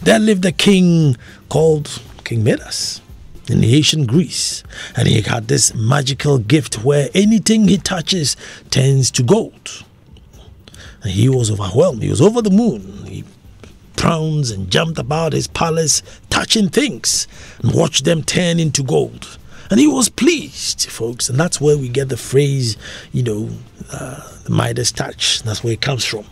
there lived a king called King Midas in ancient Greece, and he had this magical gift where anything he touches turns to gold. And he was overwhelmed. He was over the moon. He pranced and jumped about his palace, touching things and watched them turn into gold. And he was pleased, folks. And that's where we get the phrase, the Midas touch. That's where it comes from.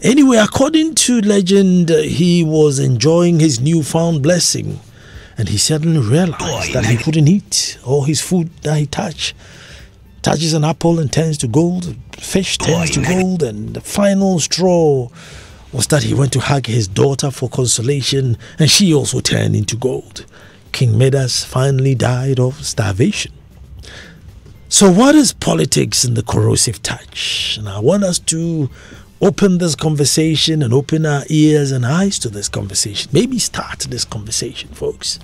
Anyway, according to legend, he was enjoying his newfound blessing. And he suddenly realized that he couldn't eat all his food that he touches an apple and turns to gold. Fish turns to gold. And the final straw was that he went to hug his daughter for consolation, and she also turned into gold. King Midas finally died of starvation. So what is politics and the corrosive touch? And I want us to open this conversation and open our ears and eyes to this conversation. Maybe start this conversation, folks.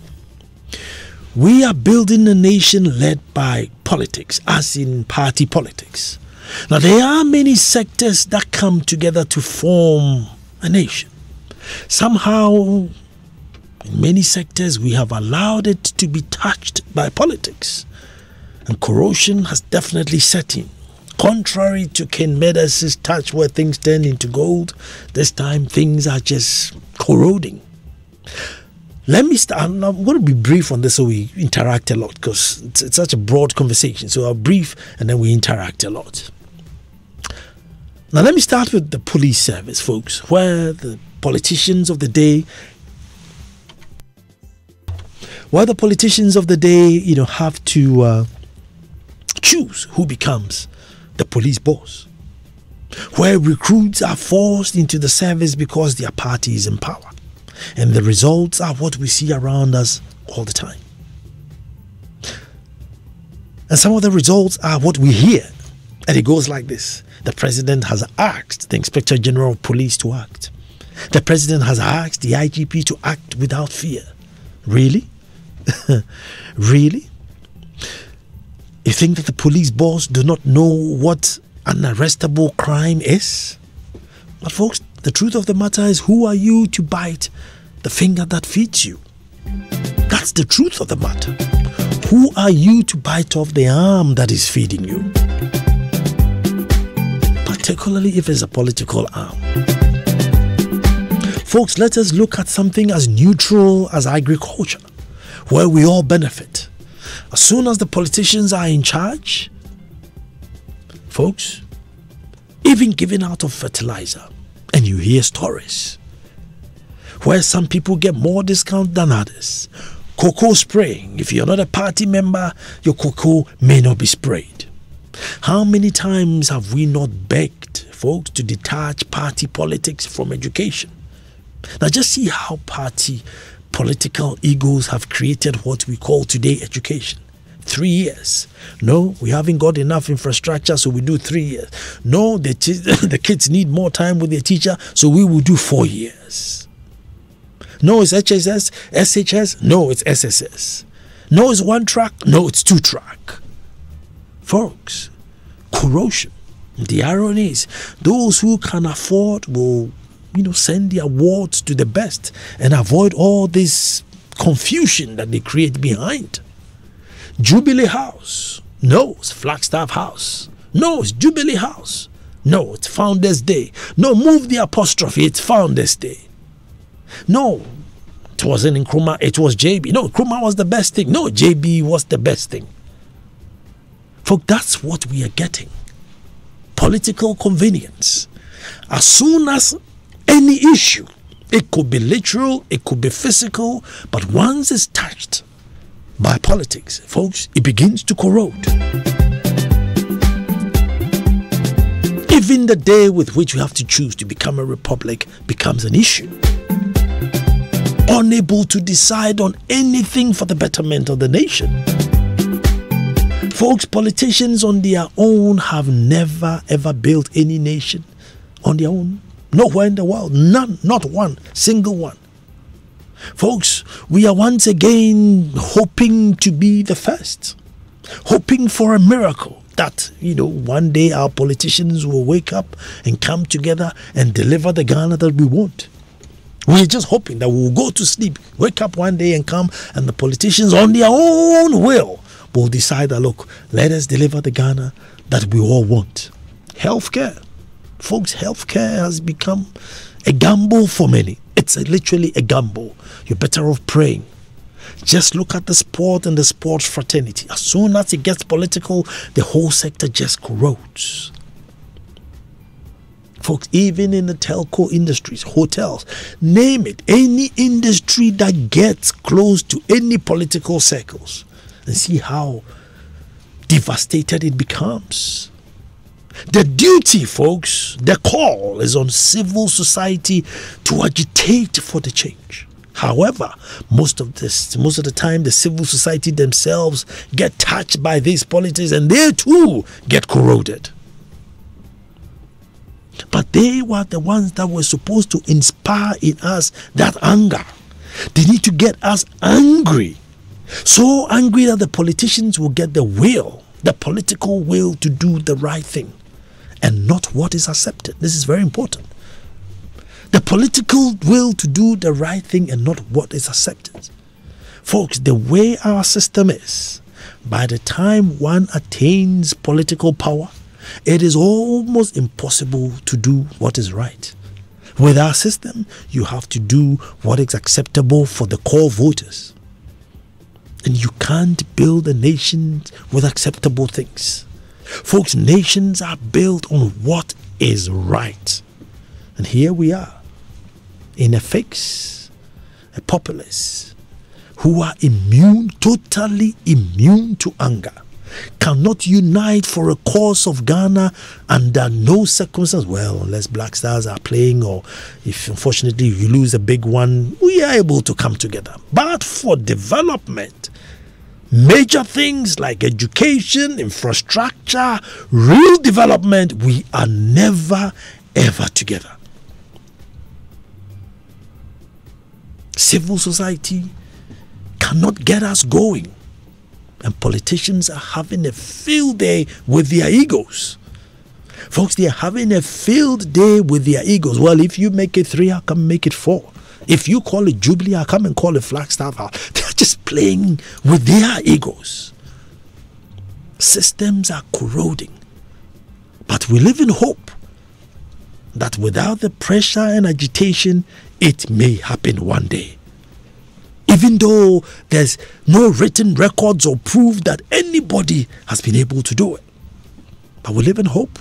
We are building a nation led by politics, as in party politics. Now, there are many sectors that come together to form a nation. Somehow, in many sectors, we have allowed it to be touched by politics. And corrosion has definitely set in. Contrary to King Midas' touch where things turn into gold, this time things are just corroding. Let me start. I'm going to be brief on this so we interact a lot, because it's such a broad conversation. So I'll brief and then we interact a lot. Now let me start with the police service, folks, where the politicians of the day have to choose who becomes the police boss, where recruits are forced into the service because their party is in power, and the results are what we see around us all the time. And some of the results are what we hear, and it goes like this: the president has asked the Inspector General of Police to act. The president has asked the IGP to act without fear. Really? Really? You think that the police boss do not know what an arrestable crime is? But folks, the truth of the matter is, who are you to bite the finger that feeds you? That's the truth of the matter. Who are you to bite off the arm that is feeding you? Particularly if it's a political arm. Folks, let us look at something as neutral as agriculture, where we all benefit. As soon as the politicians are in charge, folks, even giving out of fertilizer, and you hear stories where some people get more discount than others. Cocoa spraying, if you're not a party member, your cocoa may not be sprayed. How many times have we not begged folks to detach party politics from education? Now just see how political egos have created what we call today education. 3 years. No, we haven't got enough infrastructure, so we do 3 years. No, the kids need more time with their teacher, so we will do 4 years. No, it's HSS, SHS. No, it's SSS. No, it's 1 track. No, it's 2 track. Folks, corrosion. The irony is, those who can afford will send their wards to the best and avoid all this confusion that they create behind. Jubilee House. No, it's Flagstaff House. No, it's Jubilee House. No, it's Founders Day. No, move the apostrophe. It's Founders Day. No, it wasn't in Nkrumah. It was JB. No, Nkrumah was the best thing. No, JB was the best thing. Folks, that's what we are getting. Political convenience. As soon as any issue, it could be literal, it could be physical, but once it's touched by politics, folks, it begins to corrode. Even the day with which we have to choose to become a republic becomes an issue. Unable to decide on anything for the betterment of the nation. Folks, politicians on their own have never ever built any nation on their own. Nowhere in the world. None. Not one. Single one. Folks, we are once again hoping to be the first. Hoping for a miracle that, one day our politicians will wake up and come together and deliver the Ghana that we want. We're just hoping that we'll go to sleep, wake up one day and come, and the politicians on their own will decide that, look, let us deliver the Ghana that we all want. Healthcare. Folks, healthcare has become a gamble for many. It's literally a gamble. You're better off praying. Just look at the sport and the sports fraternity. As soon as it gets political, the whole sector just corrodes. Folks, even in the telco industries, hotels, name it, any industry that gets close to any political circles, and see how devastated it becomes. The duty, folks, the call is on civil society to agitate for the change. However, most of the time, the civil society themselves get touched by these politics, and they too get corroded. But they were the ones that were supposed to inspire in us that anger. They need to get us angry. So angry that the politicians will get the political will to do the right thing and not what is accepted. This is very important. The political will to do the right thing and not what is accepted. Folks, the way our system is, by the time one attains political power, it is almost impossible to do what is right. With our system, you have to do what is acceptable for the core voters. And you can't build a nation with acceptable things. Folks, nations are built on what is right. And here we are, in a fix, a populace who are totally immune to anger, cannot unite for a cause of Ghana under no circumstance. Well, unless Black Stars are playing, or if unfortunately you lose a big one, we are able to come together. But for development, major things like education, infrastructure, real development, we are never ever together. Civil society cannot get us going. And politicians are having a field day with their egos. Folks, they are having a field day with their egos. Well, if you make it 3, I'll come make it 4. If you call it Jubilee, I'll come and call it Flagstaff. They're just playing with their egos. Systems are corroding. But we live in hope that without the pressure and agitation, it may happen one day. Even though there's no written records or proof that anybody has been able to do it. But we live in hope.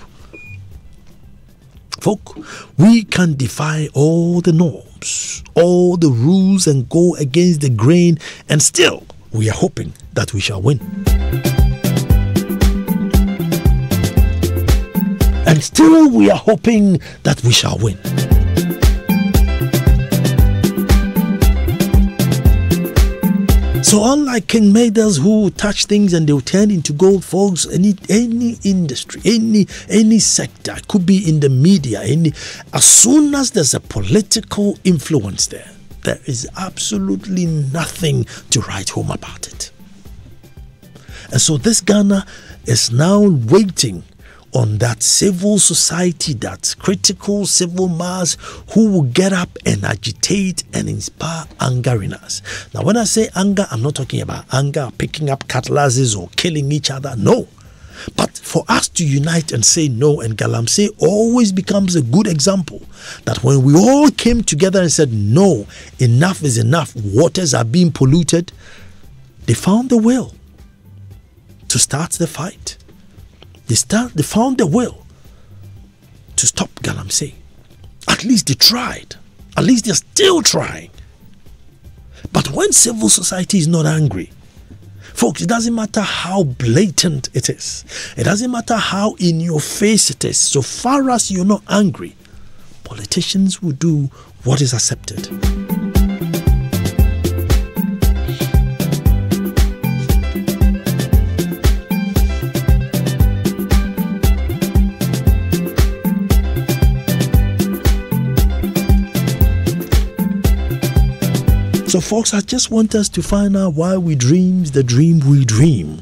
Folk, we can defy all the norms, all the rules, and go against the grain, and still we are hoping that we shall win. And still we are hoping that we shall win. So unlike King Midas, who touch things and they'll turn into gold, folks, any industry, any sector, it could be in the media, as soon as there's a political influence there is absolutely nothing to write home about it. And so this Ghana is now waiting on that civil society, that critical civil mass who will get up and agitate and inspire anger in us. Now, when I say anger, I'm not talking about anger, picking up cutlasses or killing each other. No. But for us to unite and say no, and Galamsey always becomes a good example that when we all came together and said, no, enough is enough, waters are being polluted, they found the will to start the fight. They found the will to stop Galamsey. At least they tried. At least they're still trying. But when civil society is not angry, folks, it doesn't matter how blatant it is. It doesn't matter how in your face it is. So far as you're not angry, politicians will do what is accepted. So folks, I just want us to find out why we dream the dream we dream.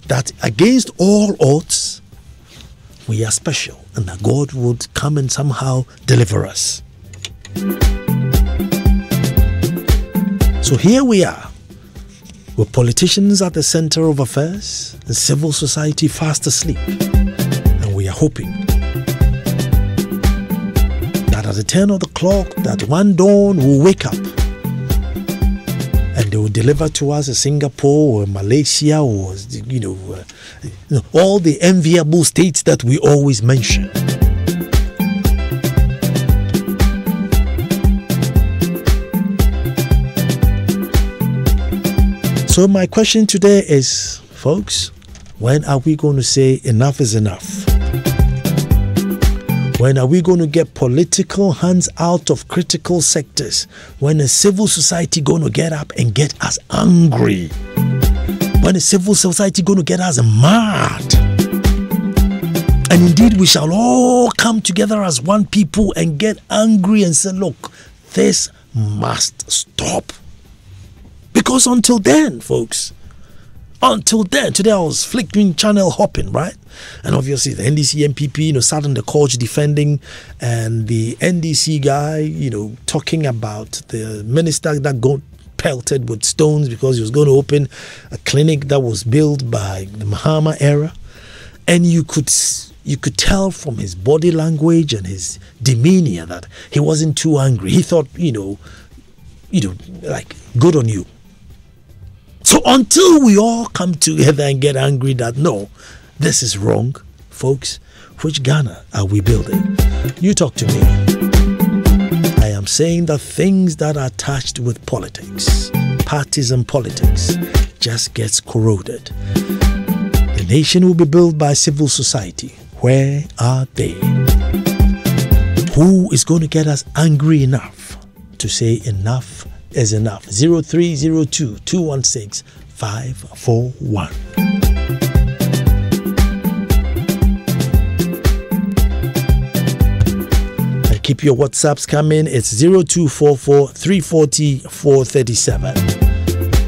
That against all odds, we are special and that God would come and somehow deliver us. So here we are, with politicians at the center of affairs and civil society fast asleep. And we are hoping that at the turn of the clock, that one dawn will wake up and they will deliver to us a Singapore or Malaysia or, all the enviable states that we always mention. So my question today is, folks, when are we going to say enough is enough? When are we going to get political hands out of critical sectors? When is civil society going to get up and get us angry? When is civil society going to get us mad? And indeed, we shall all come together as one people and get angry and say, look, this must stop. Because until then, folks, today I was flicking channel hopping, right? And obviously the NDC MPP, sat on the couch defending, and the NDC guy, talking about the minister that got pelted with stones because he was going to open a clinic that was built by the Mahama era. And you could tell from his body language and his demeanor that he wasn't too angry. He thought, like, good on you. So until we all come together and get angry that no, this is wrong, folks, which Ghana are we building? You talk to me. I am saying that things that are touched with politics, partisan politics, just gets corroded. The nation will be built by civil society. Where are they? Who is going to get us angry enough to say enough is enough? 0302 216 541. And keep your WhatsApps coming. It's 0244 340 437.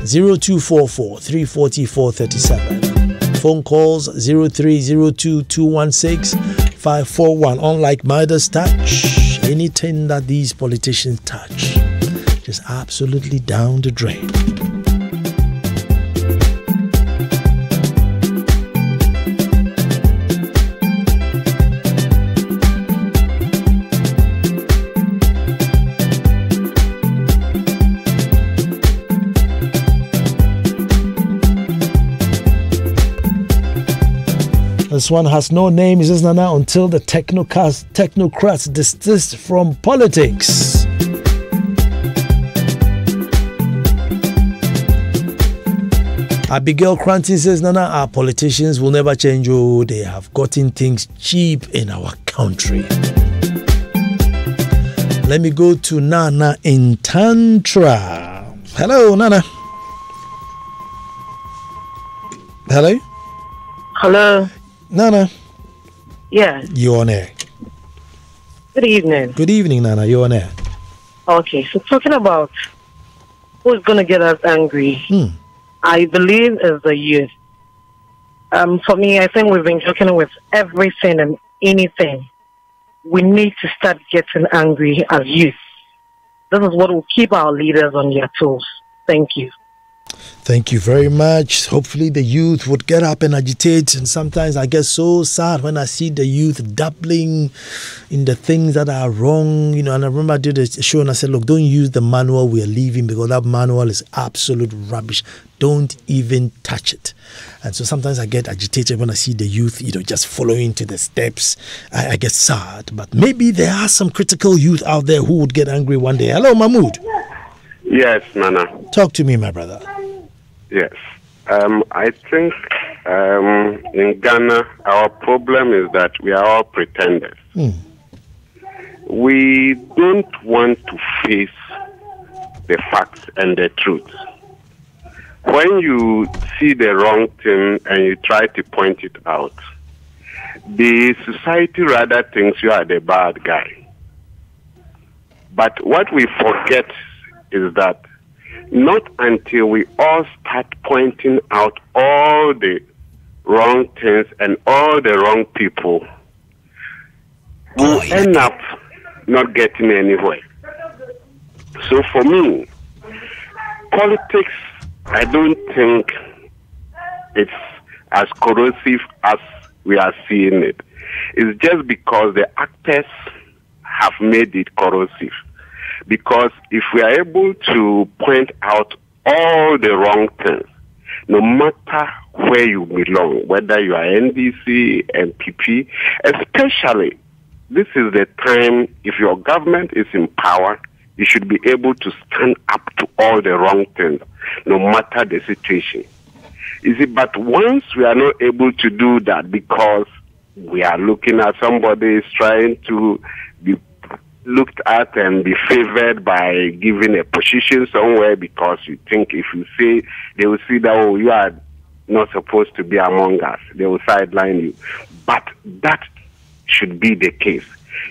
0244 340 437. Phone calls 0302 216 541. Unlike Midas touch, anything that these politicians touch just absolutely down the drain. This one has no name. It says, Nana, until the technocrats desist from politics. Abigail Cranton says, Nana, our politicians will never change. Oh, they have gotten things cheap in our country. Let me go to Nana in Tantra. Hello, Nana. Hello? Hello. Nana. Yeah. You're on air. Good evening. Good evening, Nana. You're on air. Okay, so talking about who's going to get us angry, I believe is the youth. For me, I think we've been joking with everything and anything. We need to start getting angry as youth. This is what will keep our leaders on their toes. Thank you. Thank you very much. Hopefully the youth would get up and agitate. And sometimes I get so sad when I see the youth dabbling in the things that are wrong. And I remember I did a show and I said, look, don't use the manual we are leaving because that manual is absolute rubbish. Don't even touch it. And so sometimes I get agitated when I see the youth, just following to the steps. I get sad. But maybe there are some critical youth out there who would get angry one day. Hello, Mahmood. Yes, Nana. Talk to me, my brother. Yes. I think in Ghana, our problem is that we are all pretenders. We don't want to face the facts and the truth. When you see the wrong thing and you try to point it out, the society rather thinks you are the bad guy. But what we forget is that not until we all start pointing out all the wrong things and all the wrong people, we'll end up not getting anywhere. So for me, politics, I don't think it's as corrosive as we are seeing it. It's just because the actors have made it corrosive. Because if we are able to point out all the wrong things, no matter where you belong, whether you are NDC, NPP, especially this is the time, if your government is in power, you should be able to stand up to all the wrong things, no matter the situation. You see, but once we are not able to do that because we are looking at somebody is trying to be looked at and be favored by giving a position somewhere because you think if you say, they will see that, oh, you are not supposed to be among us. They will sideline you. But that should be the case.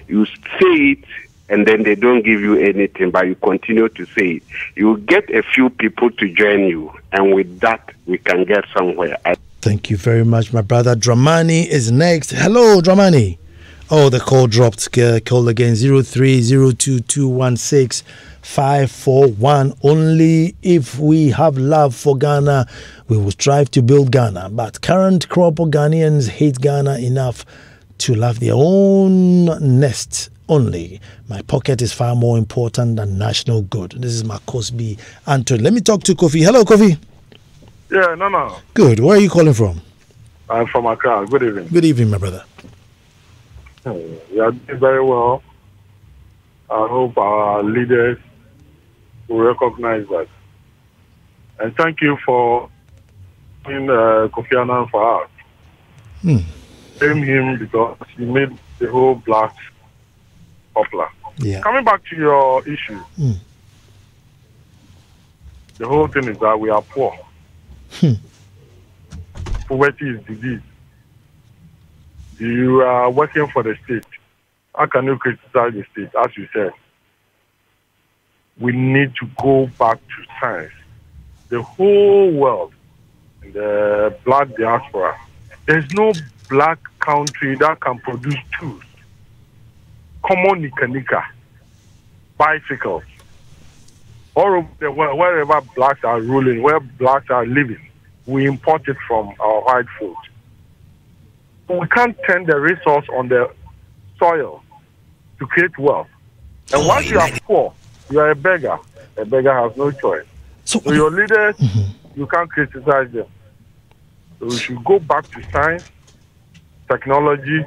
You say it and then they don't give you anything, but you continue to say it. You will get a few people to join you, and with that, we can get somewhere. Thank you very much, my brother. Dramani is next. Hello, Dramani. Oh, the call dropped. Call again, 0302216541. Only if we have love for Ghana, we will strive to build Ghana. But current crop of Ghanaians hate Ghana enough to love their own nest only. My pocket is far more important than national good. This is Makosbi Anthony. Let me talk to Kofi. Hello, Kofi. Yeah, no. Good. Where are you calling from? I'm from Accra. Good evening. Good evening, my brother. You are doing very well. I hope our leaders will recognize that. And thank you for doing Kofi Annan for us. Blame him because he made the whole blacks popular. Yeah. Coming back to your issue, the whole thing is that we are poor. Poverty is disease. You are working for the state. How can you criticize the state? As you said, we need to go back to science. The whole world, the black diaspora, there's no black country that can produce tools, common nika, bicycles, all over the world, wherever blacks are ruling, where blacks are living, we import it from our white folks. We can't turn the resource on the soil to create wealth. And once you are poor, you are a beggar. A beggar has no choice. So your leaders, you can't criticize them. So we should go back to science, technology,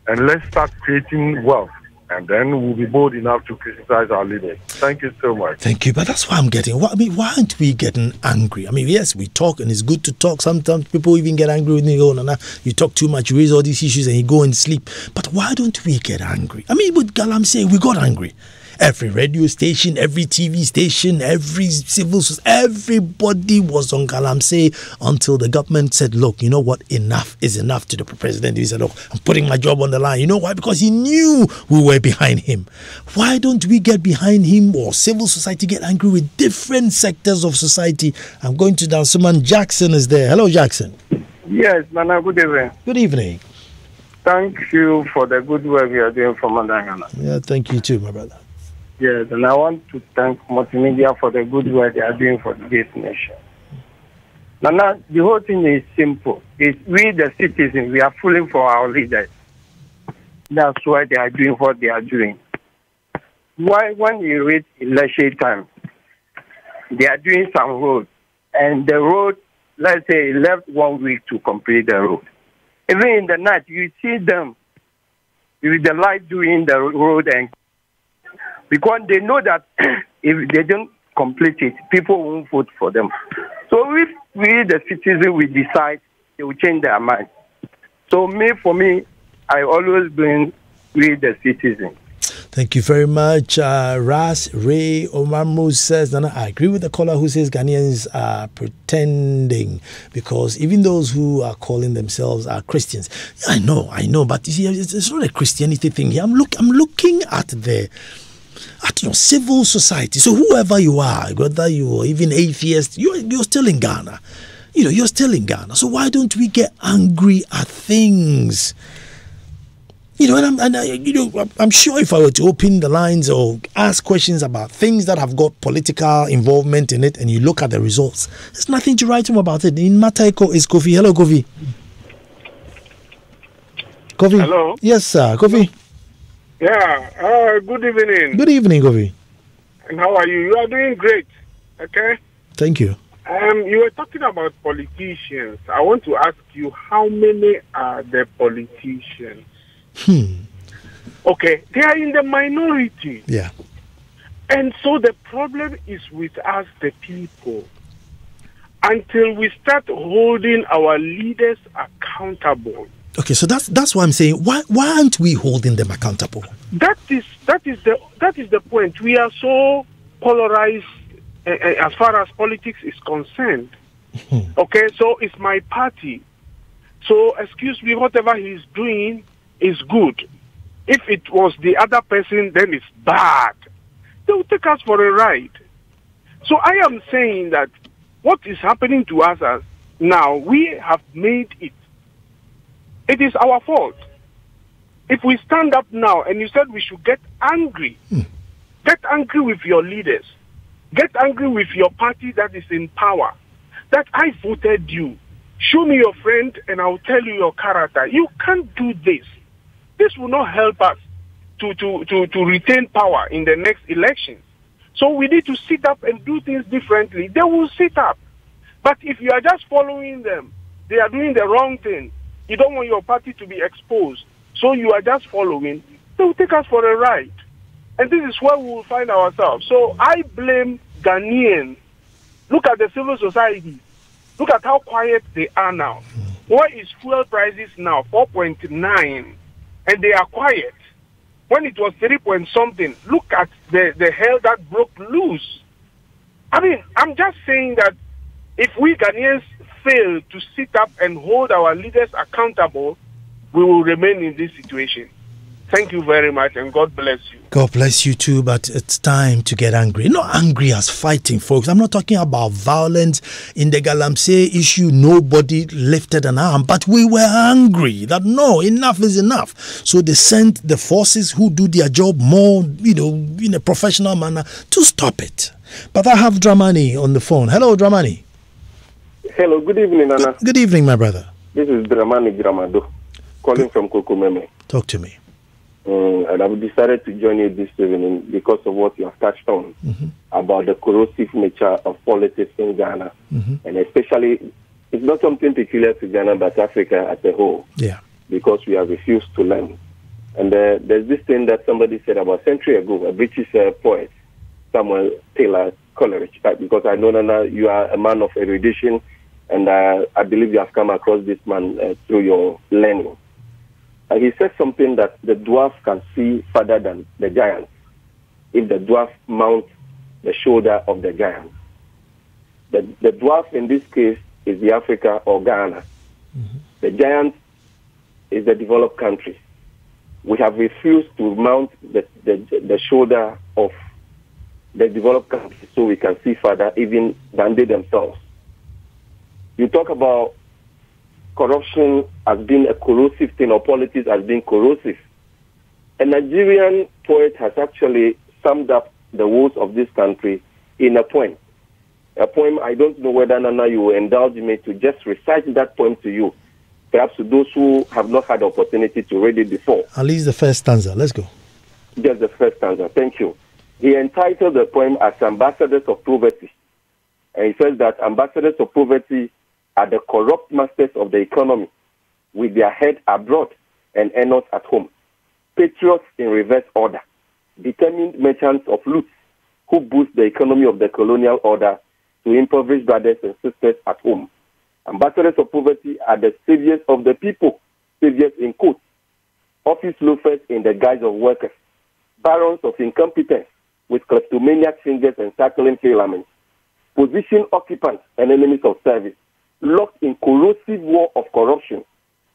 and let's start creating wealth. And then we'll be bold enough to criticize our leaders. Thank you so much. Thank you. But that's why I'm getting. Why aren't we getting angry? I mean, yes, we talk, and it's good to talk. Sometimes people even get angry with me. Oh, no, you talk too much, you raise all these issues, and you go and sleep. But why don't we get angry? I mean, with Galamsey, we got angry. Every radio station, every TV station, every civil society, everybody was on Galamsey until the government said, look, you know what, enough is enough to the president. He said, look, I'm putting my job on the line. You know why? Because he knew we were behind him. Why don't we get behind him, or civil society get angry with different sectors of society? I'm going to down. Someone, Jackson is there. Hello, Jackson. Yes, Nana, good evening. Good evening. Thank you for the good work you are doing for Mandangana. Yeah, thank you too, my brother. Yes, and I want to thank multimedia for the good work they are doing for this nation. Now, the whole thing is simple. It's we, the citizens, we are fooling for our leaders. That's why they are doing what they are doing. Why, when you reach election time, they are doing some roads, and the road, let's say, left 1 week to complete the road. Even in the night, you see them with the light doing the road, and because they know that if they don't complete it, people won't vote for them. So if we, the citizens, we decide, they will change their mind. So for me, I always blame we, the citizens. Thank you very much. Ras Ray Omarmu says, Nana, I agree with the caller who says Ghanaians are pretending, because even those who are calling themselves are Christians. I know, but you see, it's not a Christianity thing here. I'm looking at civil society. So whoever you are, whether you are even atheist, you're still in Ghana. You're still in Ghana. So why don't we get angry at things? I'm sure if I were to open the lines or ask questions about things that have got political involvement in it, and you look at the results, there's nothing to write home about it. In Mataiko is Kofi. Hello, Kofi. Kofi. Hello. Yes, sir. Kofi. Yeah. Good evening. Good evening, Kofi. And how are you? You are doing great. Okay. Thank you. You were talking about politicians. I want to ask you, how many are the politicians? Okay, they are in the minority. Yeah. And so the problem is with us, the people. Until we start holding our leaders accountable. Okay, so that's why I'm saying, why aren't we holding them accountable? That is the point. We are so polarized as far as politics is concerned. Okay, so it's my party. So excuse me, whatever he's doing is good. If it was the other person, then it's bad. They will take us for a ride. So I am saying that what is happening to us as now, we have made it. It is our fault. If we stand up now and you said we should get angry with your leaders, get angry with your party that is in power, that I voted you. Show me your friend and I'll tell you your character. You can't do this. This will not help us to retain power in the next elections. So we need to sit up and do things differently. They will sit up. But if you are just following them, they are doing the wrong thing. You don't want your party to be exposed. So you are just following. They will take us for a ride. And this is where we will find ourselves. So I blame Ghanaians. Look at the civil society. Look at how quiet they are now. What is fuel prices now? 4.9. And they are quiet. When it was 3 point something, look at the hell that broke loose. I mean, I'm just saying that if we Ghanaians fail to sit up and hold our leaders accountable, we will remain in this situation. Thank you very much, and God bless you. God bless you too, but it's time to get angry. Not angry as fighting, folks. I'm not talking about violence. In the Galamsey issue, nobody lifted an arm, but we were angry that no, enough is enough. So they sent the forces who do their job more, in a professional manner to stop it. But I have Dramani on the phone. Hello, Dramani. Hello, good evening, Nana. Good evening, my brother. This is Dramani Gramado, calling from Kokomeme. Talk to me. And I've decided to join you this evening because of what you have touched on about the corrosive nature of politics in Ghana. And especially, it's not something peculiar to Ghana, but Africa as a whole. Yeah. Because we have refused to learn. And there's this thing that somebody said about a century ago, a British poet, Samuel Taylor Coleridge, because I know, Nana, you are a man of erudition, and I believe you have come across this man through your learning. He said something that the dwarf can see further than the giant if the dwarf mounts the shoulder of the giant. The dwarf in this case is the Africa or Ghana. The giant is the developed countries. We have refused to mount the shoulder of the developed countries so we can see further even than they themselves. You talk about corruption as being a corrosive thing, or politics as being corrosive. A Nigerian poet has actually summed up the woes of this country in a poem. A poem, I don't know whether, Nana, you will indulge me to just recite that poem to you, perhaps to those who have not had the opportunity to read it before. At least the first stanza. Let's go. Just the first stanza. Thank you. He entitled the poem as Ambassadors of Poverty. And he says that ambassadors of poverty are the corrupt masters of the economy, with their head abroad and earners at home. Patriots in reverse order, determined merchants of loot, who boost the economy of the colonial order to impoverish brothers and sisters at home. Ambassadors of poverty are the saviors of the people, saviors in quotes, office loafers in the guise of workers, barons of incompetence with kleptomaniac fingers and circling filaments, position occupants and enemies of service, locked in corrosive war of corruption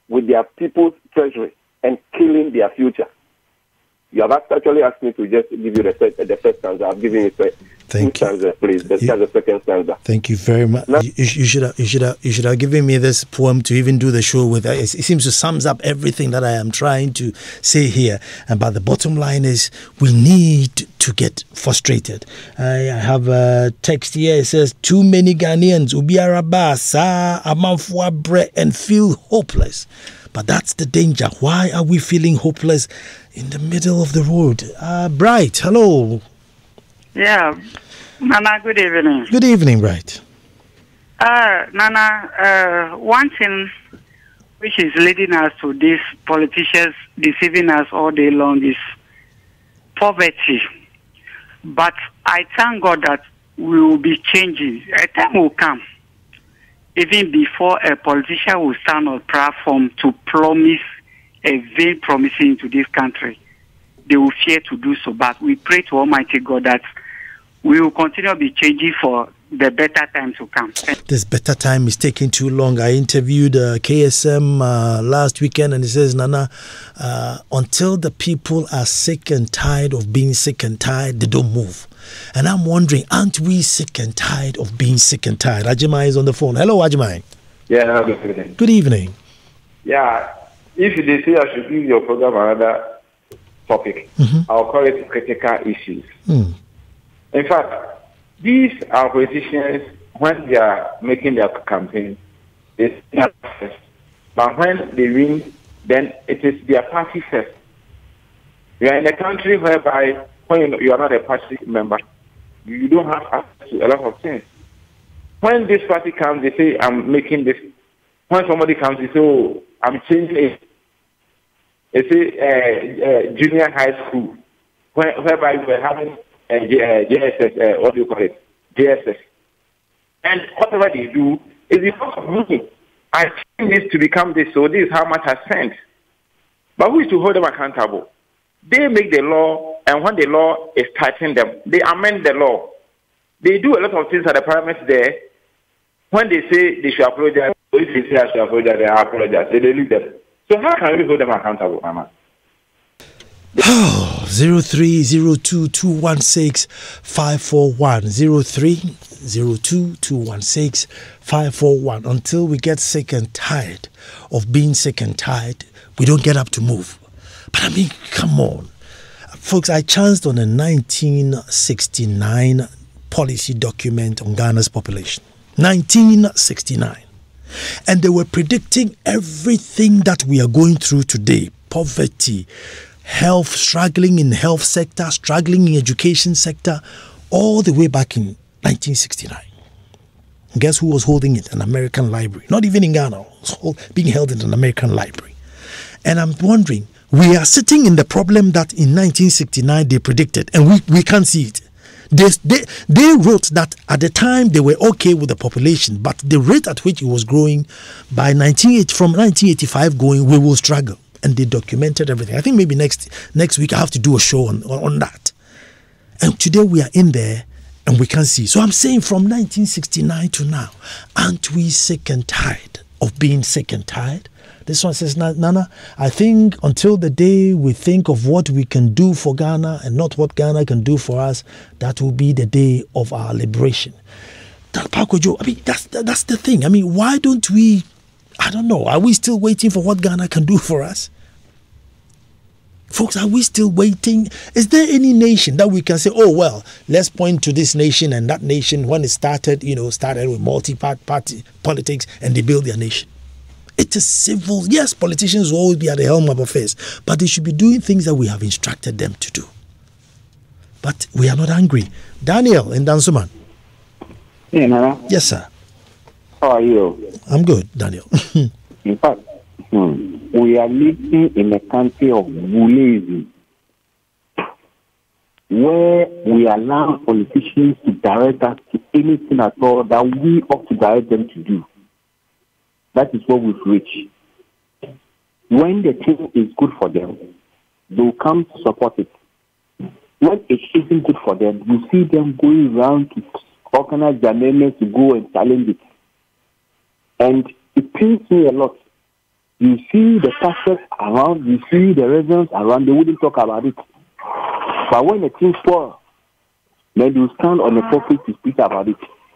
with their people's treasury and killing their future. You have actually asked me to just give you the first stanza. I've given you two stanzas, please. The second stanza. Thank you very much. You should have given me this poem to even do the show with. It seems to sums up everything that I am trying to say here. But the bottom line is, we need to get frustrated. I have a text here. It says, too many Ghanaians ubiaraba sa amanfua bre and feel hopeless. But that's the danger. Why are we feeling hopeless in the middle of the road? Bright, hello. Yeah, Nana, good evening. Good evening, Bright. Nana, one thing which is leading us to these politicians deceiving us all day long is poverty. But I thank God that we will be changing. A time will come, even before a politician will stand on platform to promise a vain promising to this country. They will fear to do so. But we pray to Almighty God that we will continue to be changing for the better time to come. This better time is taking too long. I interviewed KSM last weekend, and he says, Nana, until the people are sick and tired of being sick and tired, they don't move. And I'm wondering, aren't we sick and tired of being sick and tired? Ajimai is on the phone. Hello, Ajimai. Yeah, good evening. Good evening. Yeah, if they say I should give your program another topic, I'll call it critical issues. In fact, these are politicians, when they are making their campaign, they say first. But when they win, then it is their party first. We are in a country whereby when you are not a party member, you don't have access to a lot of things. When this party comes, they say, I'm making this. When somebody comes, they say, oh, I'm changing it. They say junior high school, whereby we're having JSS, what do you call it? JSS. And whatever they do is because of money. I think this to become this, so this is how much I spent. But who is to hold them accountable? They make the law, and when the law is tightening them, they amend the law. They do a lot of things at the parliament there. When they say they should apologize, if they say I should apologize, they apologize. They leave them. So how can we hold them accountable, Mama? 0302216541 0302216541. Until we get sick and tired of being sick and tired, we don't get up to move. But I mean, come on. Folks, I chanced on a 1969 policy document on Ghana's population. 1969. And they were predicting everything that we are going through today. Poverty, health, struggling in health sector, struggling in education sector, all the way back in 1969. And guess who was holding it? An American library. Not even in Ghana. It was being held in an American library. And I'm wondering, we are sitting in the problem that in 1969 they predicted, and we can't see it. They wrote that at the time they were okay with the population, but the rate at which it was growing from 1985 going, we will struggle. And they documented everything. I think maybe next week I have to do a show on that. And today we are in there and we can't see. So I'm saying from 1969 to now, aren't we sick and tired of being sick and tired? This one says, Nana, I think until the day we think of what we can do for Ghana and not what Ghana can do for us, that will be the day of our liberation. Pakojo, I mean, that's the thing. I mean, why don't we, I don't know, are we still waiting for what Ghana can do for us? Folks, are we still waiting? Is there any nation that we can say, oh, well, let's point to this nation, and that nation, when it started, started with multi-party politics and they built their nation? It is civil. Yes, politicians will always be at the helm of affairs, but they should be doing things that we have instructed them to do. But we are not angry. Daniel in Dansuman. Hey, Nana. Yes, sir. How are you? I'm good, Daniel. In fact, we are living in a country of bullying, where we allow politicians to direct us to anything at all that we ought to direct them to do. That is what we've reached. When the thing is good for them, they will come to support it. When it isn't good for them, you see them going around to organize their members to go and challenge it. And it pains me a lot. You see the pastors around, you see the residents around, they wouldn't talk about it. But when the things spoil, then they will stand on the pulpit to speak about it.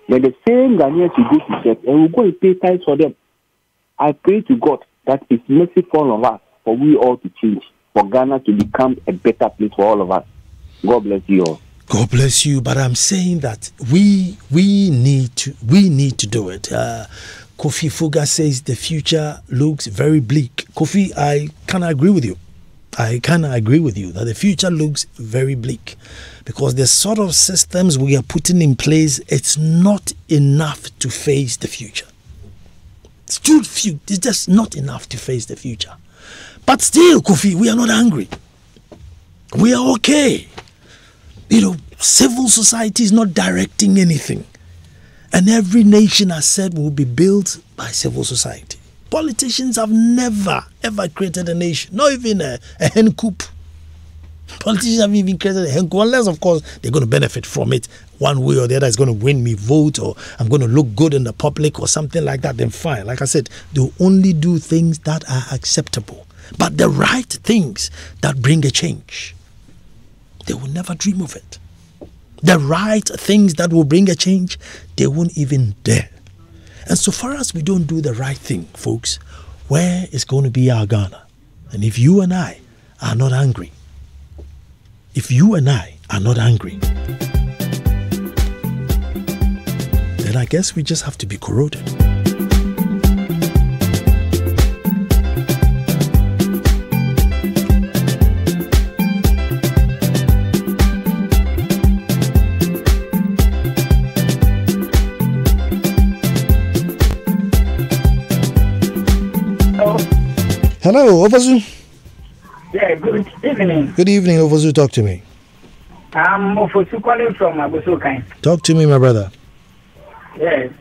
Then the same Ghanaians will go to church and will go and pay tithes for them. I pray to God that it's mercy for all of us, for we all to change, for Ghana to become a better place for all of us. God bless you all. God bless you. But I'm saying that we need to do it. Kofi Fuga says the future looks very bleak. Kofi, I can agree with you. I can agree with you that the future looks very bleak because the sort of systems we are putting in place, it's not enough to face the future. It's too few. It's just not enough to face the future. But still, Kofi, we are not angry. We are okay. You know, civil society is not directing anything. And every nation has said will be built by civil society. Politicians have never, ever created a nation. Not even a hen coop. Politicians haven't even created a hen coop. Unless, of course, they're going to benefit from it one way or the other. It's going to win me vote, or I'm going to look good in the public or something like that. Then fine. Like I said, they'll only do things that are acceptable. But the right things that bring a change, they will never dream of it. The right things that will bring a change, they won't even dare. And so far as we don't do the right thing, folks, where is going to be our Ghana? And if you and I are not angry, then I guess we just have to be corroded. Hello, Ovazu. Yeah, good evening. Good evening, Ovazu. Talk to me. I'm Ofosu calling from Agosokai. Talk to me, my brother. Yes.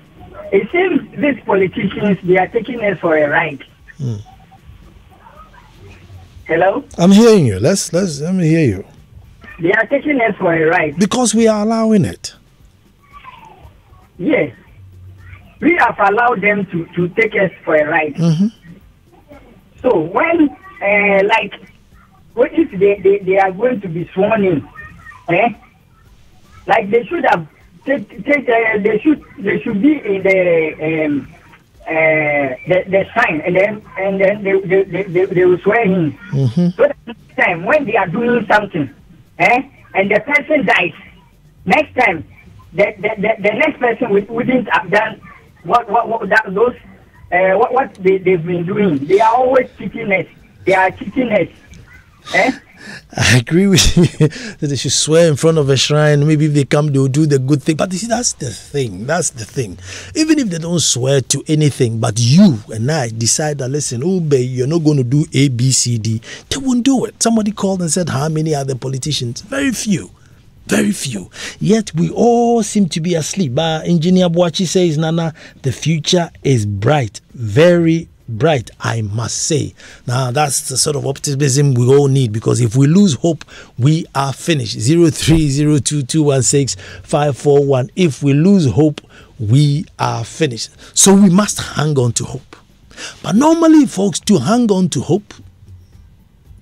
It seems these politicians, they are taking us for a ride. Hello? I'm hearing you. Let me hear you. They are taking us for a ride. Because we are allowing it. Yes. We have allowed them to take us for a ride. Mm-hmm. So when, what if they are going to be sworn in? Like they should have they should be in the sign, and then they will swear in. Mm-hmm. So that next time when they are doing something, and the person dies, next time the next person wouldn't have done what they've been doing. They are always cheating us. They are cheating us. I agree with you that they should swear in front of a shrine. Maybe if they come, they will do the good thing. But you see, that's the thing. Even if they don't swear to anything, but you and I decide that, listen, you're not going to do A, B, C, D, they won't do it. Somebody called and said, how many other politicians? Very few. Very few. Yet we all seem to be asleep. But Engineer Boachi says, Nana, the future is bright. Very bright, I must say. Now, that's the sort of optimism we all need, because if we lose hope, we are finished. 0302216541. If we lose hope, we are finished. So we must hang on to hope. But normally, folks, to hang on to hope,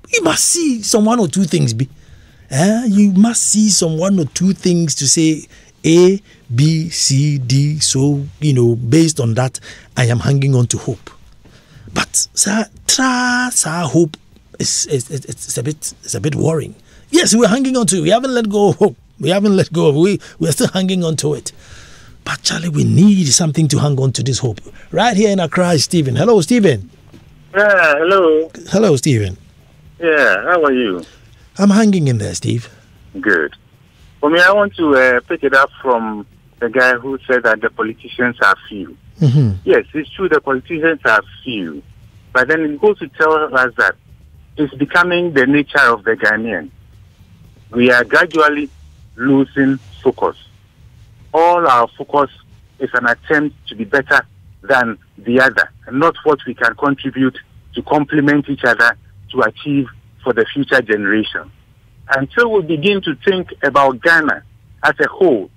you must see some one or two things be. You must see some one or two things to say A, B, C, D. So, based on that, I am hanging on to hope. But hope it's a bit worrying. Yes, we're hanging on to it. We haven't let go of hope. We are still hanging on to it. But Charlie, we need something to hang on to this hope. Right here in Accra is Stephen. Hello, Stephen. Yeah, hello. Hello, Stephen. Yeah, how are you? I'm hanging in there, Steve. Good. For me, I want to pick it up from the guy who said that the politicians are few. Mm-hmm. Yes, it's true the politicians are few. But then it goes to tell us that it's becoming the nature of the Ghanaian. We are gradually losing focus. All our focus is an attempt to be better than the other, and not what we can contribute to complement each other to achieve for the future generation. Until we begin to think about Ghana as a whole,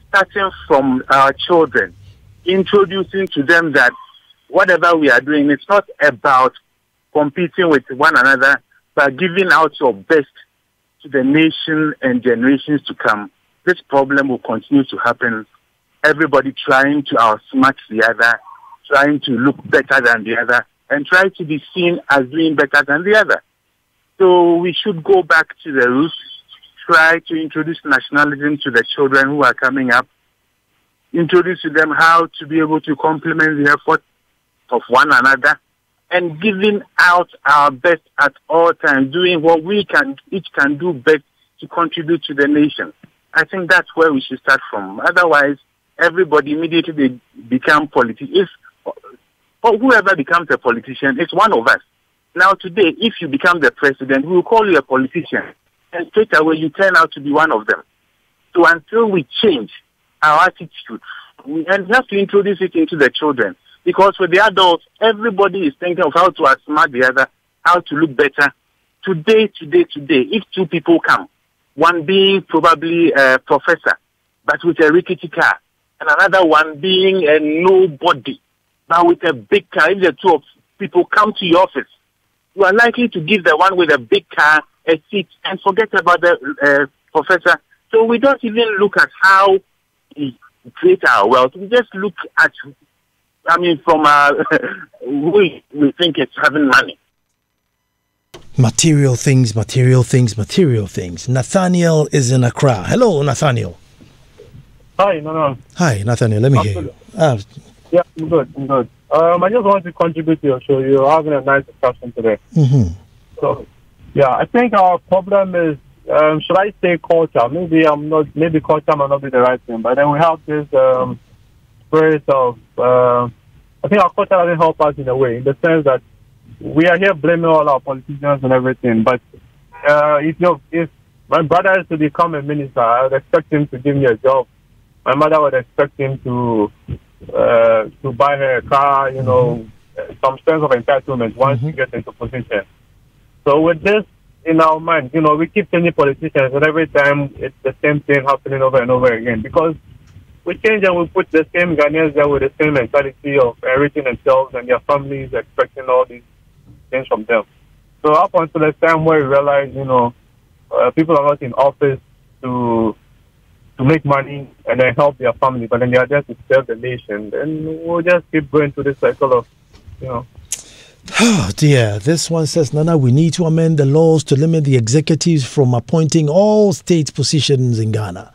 starting from our children, introducing to them that whatever we are doing, it's not about competing with one another, but giving out your best to the nation and generations to come, this problem will continue to happen. Everybody trying to outsmart the other, trying to look better than the other, and try to be seen as doing better than the other. So we should go back to the roots, try to introduce nationalism to the children who are coming up, introduce to them how to be able to complement the effort of one another, and giving out our best at all times, doing what each can do best to contribute to the nation. I think that's where we should start from. Otherwise, everybody immediately become politicians. Or whoever becomes a politician, it's one of us. Now today, if you become the president, we will call you a politician. And straight away, you turn out to be one of them. So until we change our attitude, and we have to introduce it into the children. Because with the adults, everybody is thinking of how to outsmart the other, how to look better. Today, if two people come, one being probably a professor, but with a rickety car, and another one being a nobody, but with a big car, if the two people come to your office, you are likely to give the one with a big car a seat and forget about the professor. So we don't even look at how we create our wealth. We just look at, from we think it's having money. Material things. Nathaniel is in Accra. Hello, Nathaniel. Hi, no. Hi, Nathaniel. Let me hear you. Yeah, I'm good. I just want to contribute to your show. You're having a nice discussion today. Mm-hmm. So, yeah, I think our problem is, should I say culture? Maybe culture might not be the right thing, but then we have this spirit of, I think our culture doesn't help us in a way, in the sense that we are here blaming all our politicians and everything, but if my brother is to become a minister, I would expect him to give me a job. My mother would expect him to buy her a car, some sense of entitlement once you get into position. So with this in our mind, we keep changing politicians, and every time it's the same thing happening over and over again. Because we change and we put the same Ghanaians there with the same mentality of enriching themselves and their families, expecting all these things from them. So up until the time where we realize, people are not in office to make money and then help their family, but then they are there to serve the nation, then we'll just keep going through this cycle of, Oh dear, this one says, Nana, we need to amend the laws to limit the executives from appointing all state positions in Ghana.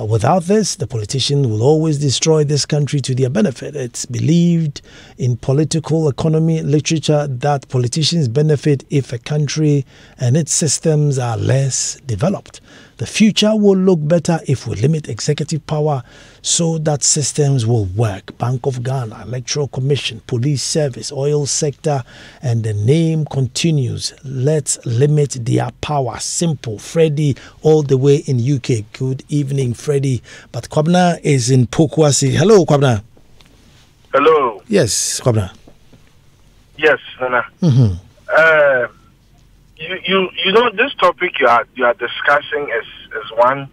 Without this, the politicians will always destroy this country to their benefit. It's believed in political economy literature that politicians benefit if a country and its systems are less developed. The future will look better if we limit executive power so that systems will work. Bank of Ghana, Electoral Commission, Police Service, Oil Sector, and the name continues. Let's limit their power. Simple. Freddie, all the way in UK. Good evening, Freddie. But Kwabna is in Pokwasi. Hello, Kwabna. Hello. Yes, Kwabna. Yes, Nana. Mm-hmm. You know, this topic you are discussing is one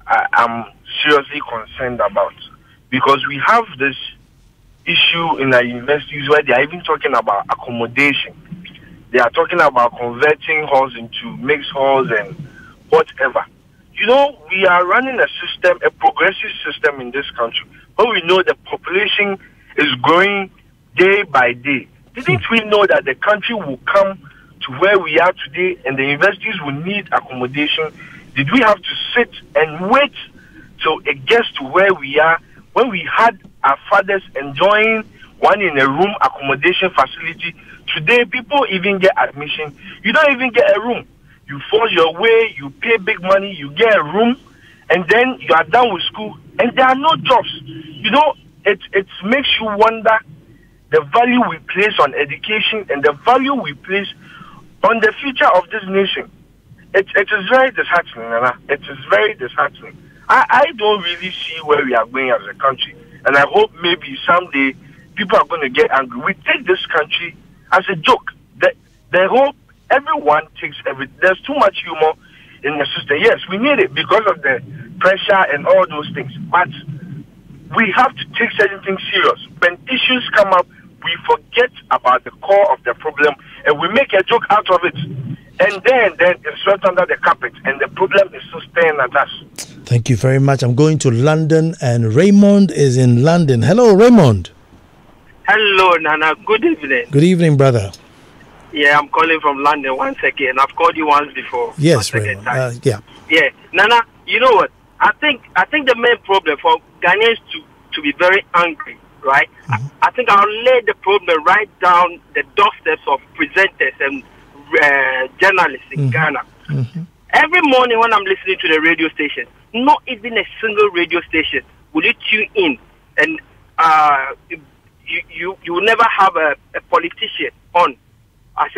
I'm seriously concerned about, because we have this issue in our universities where they are even talking about accommodation. They are talking about converting halls into mixed halls and whatever. We are running a system, a progressive system in this country, but we know the population is growing day by day. Didn't we know that the country will come to where we are today and the universities will need accommodation? Did we have to sit and wait till it gets to where we are when we had our fathers enjoying one in a room accommodation facility? Today, people even get admission. You don't even get a room. You force your way, you pay big money, you get a room, and then you are done with school, and there are no jobs. It makes you wonder the value we place on education and the value we place on the future of this nation. It is very disheartening, Nana. It is very disheartening. I don't really see where we are going as a country, and I hope maybe someday people are going to get angry. We take this country as a joke. The hope everyone takes there's too much humor in the system. Yes, we need it because of the pressure and all those things, but we have to take certain things serious. When issues come up, we forget about the core of the problem and we make a joke out of it. and then it's swept under the carpet, and the problem is still staying at us. Thank you very much. I'm going to London, and Raymond is in London. Hello, Raymond. Hello, Nana. Good evening. Good evening, brother. Yeah, I'm calling from London once again. I've called you once before. Yes, Raymond. Yeah, Nana. You know what? I think the main problem for Ghanaians to be very angry, right? Mm-hmm. I think I'll lay the problem right down the doorsteps of presenters and journalists in Ghana. Mm-hmm. Every morning when I'm listening to the radio station, not even a single radio station will you tune in, and you will never have a politician on as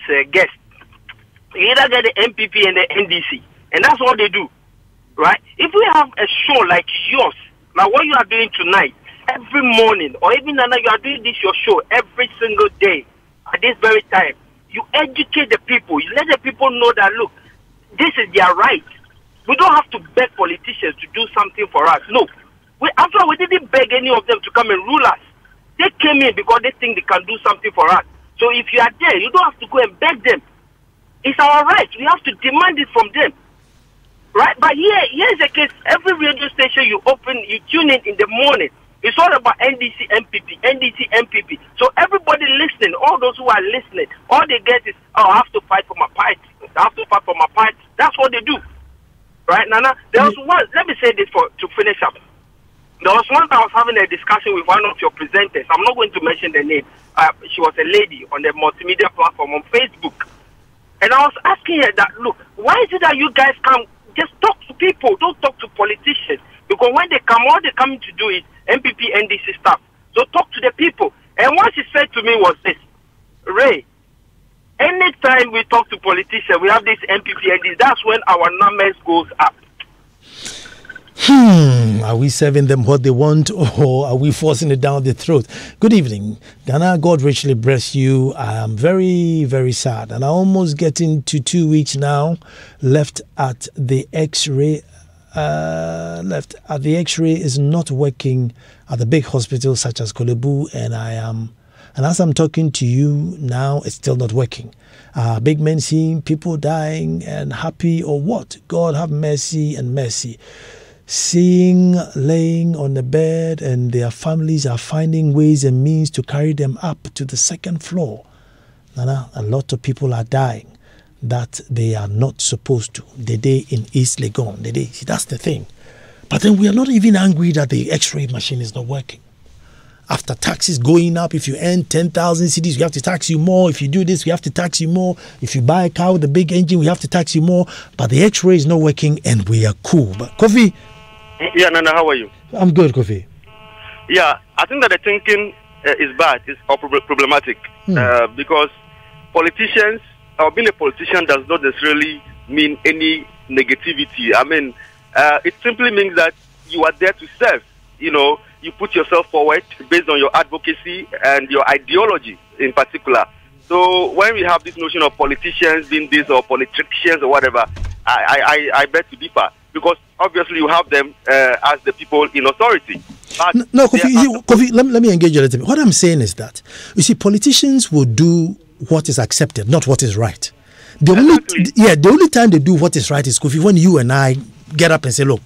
a guest. You either get the MPP and the NDC, and that's what they do, right? If we have a show like yours, like what you are doing tonight, every morning, or even now you are doing this your show every single day at this very time, you educate the people. You let the people know that, look, this is their right. We don't have to beg politicians to do something for us. No. After all, we didn't beg any of them to come and rule us. They came in because they think they can do something for us. So if you are there, you don't have to go and beg them. It's our right. We have to demand it from them. Right? But here's the case. Every radio station you open, you tune in the morning, it's all about NDC, MPP, NDC, MPP. So everybody listening, all those who are listening, all they get is, oh, I have to fight for my party. I have to fight for my party. That's what they do. Right, Nana? There was one, let me say this to finish up. There was one I was having a discussion with one of your presenters. I'm not going to mention the name. She was a lady on the multimedia platform on Facebook. And I was asking her that, look, why is it that you guys come, just talk to people, don't talk to politicians? Because when they come, all they're coming to do is MPP, NDC stuff. So talk to the people. And what she said to me was this, Ray, anytime we talk to politicians, we have this MPP, NDC, that's when our numbers goes up. Are we serving them what they want, or are we forcing it down their throat? Good evening, Ghana. God richly bless you. I am very, very sad, and I almost getting to 2 weeks now left at the X-ray. X-ray is not working at the big hospitals such as Kolebu, and as I'm talking to you now, it's still not working. Big men seeing people dying and happy, or what? God have mercy and mercy. Seeing laying on the bed, and their families are finding ways and means to carry them up to the second floor. Nana, a lot of people are dying that they are not supposed to. The day in East Legon, see, that's the thing. But then we are not even angry that the X-ray machine is not working. After taxes going up, if you earn 10,000 cedis, we have to tax you more. If you do this, we have to tax you more. If you buy a car with a big engine, we have to tax you more. But the X-ray is not working, and we are cool. But Kofi. Yeah, Nana, how are you? I'm good, Kofi. Yeah, I think that the thinking is bad, it's problematic. Because politicians, or being a politician does not necessarily mean any negativity. I mean, it simply means that you are there to serve. You know, you put yourself forward based on your advocacy and your ideology in particular. So when we have this notion of politicians being this or politicians or whatever, I beg to differ. Because obviously you have them as the people in authority. But no, Kofi, let me engage you a little bit. What I'm saying is that, you see, politicians will do what is accepted, not what is right. The only time they do what is right is, Kofi, when you and I get up and say, look,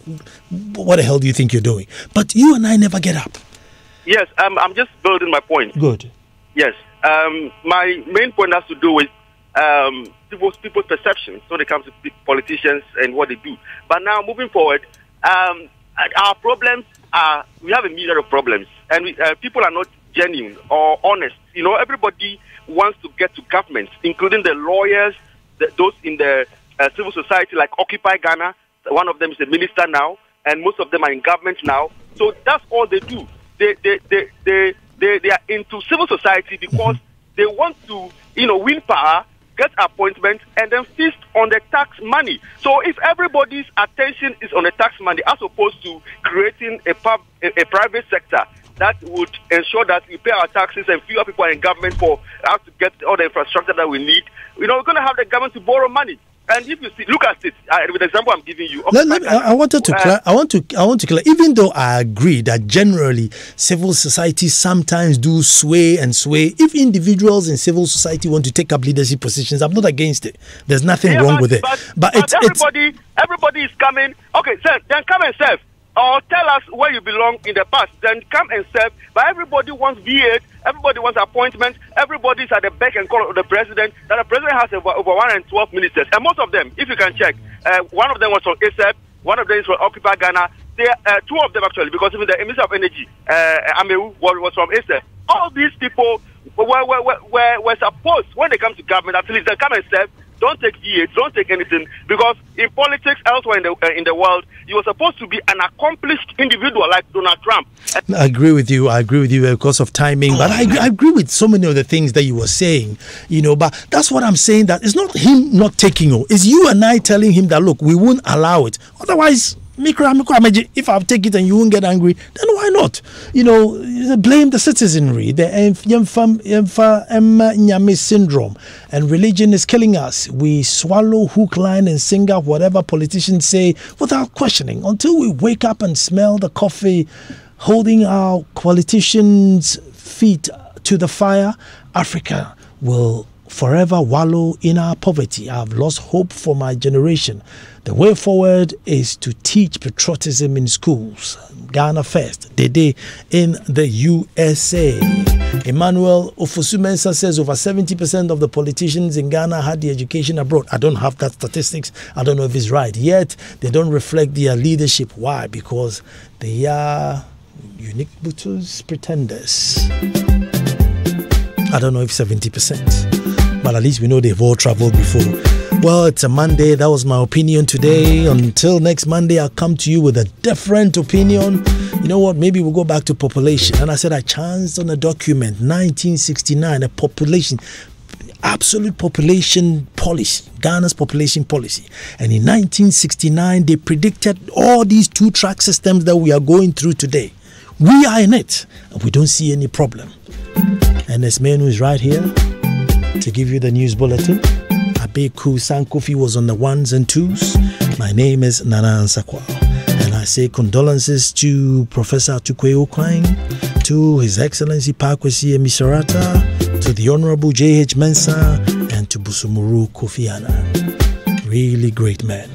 what the hell do you think you're doing? But you and I never get up. Yes, I'm just building my point. Good. Yes. My main point has to do with people's perceptions when it comes to politicians and what they do. But now, moving forward, our problems are, we have a myriad of problems, and people are not genuine or honest. You know, everybody wants to get to government, including the lawyers, those in the civil society like Occupy Ghana. One of them is a minister now, and most of them are in government now. So that's all they do. They are into civil society because they want to, win power, get appointments, and then feast on the tax money. So if everybody's attention is on the tax money, as opposed to creating a private sector that would ensure that we pay our taxes and fewer people are in government for us to get all the infrastructure that we need, we're going to have the government to borrow money. And if you see, look at it with the example I'm giving you. I want to clear. Even though I agree that generally civil society sometimes do sway. If individuals in civil society want to take up leadership positions, I'm not against it. There's nothing wrong with it. But everybody is coming. Okay, sir, then come and serve. Or tell us where you belong in the past. Then come and serve. But everybody wants V8. Everybody wants appointments. Everybody's at the beck and call of the president. That the president has over 112 ministers. And most of them, if you can check, one of them was from ASEP. One of them is from Occupy Ghana. Two of them actually, because even the Minister of Energy, Amewu, was from ASEP. All these people were supposed, when they come to government, at least they come and serve. Don't take V8, don't take anything, because in politics elsewhere in the world, you are supposed to be an accomplished individual like Donald Trump. I agree with you because of timing, but I agree with so many of the things that you were saying, but that's what I'm saying, that it's not him not taking it, it's you and I telling him that, look, we won't allow it. Otherwise, if I take it and you won't get angry, then why not? Blame the citizenry, the Nyame syndrome, and religion is killing us. We swallow hook, line, and sinker whatever politicians say without questioning until we wake up and smell the coffee, holding our politicians' feet to the fire. Africa will forever wallow in our poverty. I've lost hope for my generation. The way forward is to teach patriotism in schools. Ghana first, Dede in the USA. Emmanuel Ofosumensa says over 70% of the politicians in Ghana had the education abroad. I don't have that statistics. I don't know if it's right. Yet, they don't reflect their leadership. Why? Because they are unique butus pretenders. I don't know if 70%. But at least we know they've all traveled before. Well, it's a Monday. That was my opinion today. Until next Monday, I'll come to you with a different opinion. You know what? Maybe we'll go back to population. And I said I chanced on a document, 1969, a population, absolute population policy, Ghana's population policy. And in 1969, they predicted all these two-track systems that we are going through today. We are in it. And we don't see any problem. And this man who is right here to give you the news bulletin, Abeku Sankofi, was on the ones and twos. My name is Nana Ansakwa, and I say condolences to Professor Tukwe Okwang, to His Excellency Pakwesi Emisarata, to the Honorable J.H. Mensah, and to Busumuru Kofi Annan. Really great man.